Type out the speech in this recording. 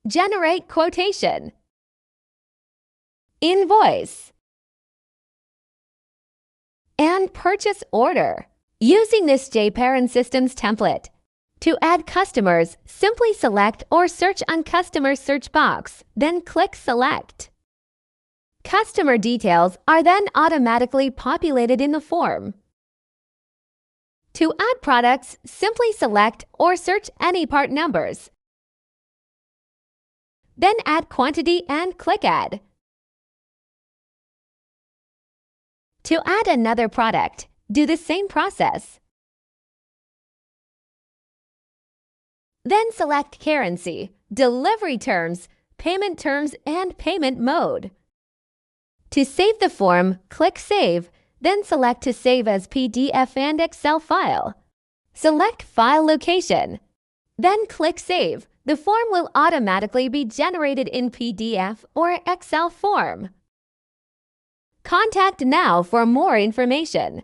Generate quotation. Invoice. And purchase order. Using this JPARAN Systems template, to add customers, simply select or search on Customer search box, then click Select. Customer details are then automatically populated in the form. To add products, simply select or search any part numbers. Then add quantity and click Add. To add another product, do the same process. Then select currency, delivery terms, payment terms, and payment mode. To save the form, click Save, then select to save as PDF and Excel file. Select File Location. Then click Save. The form will automatically be generated in PDF or Excel form. Contact now for more information.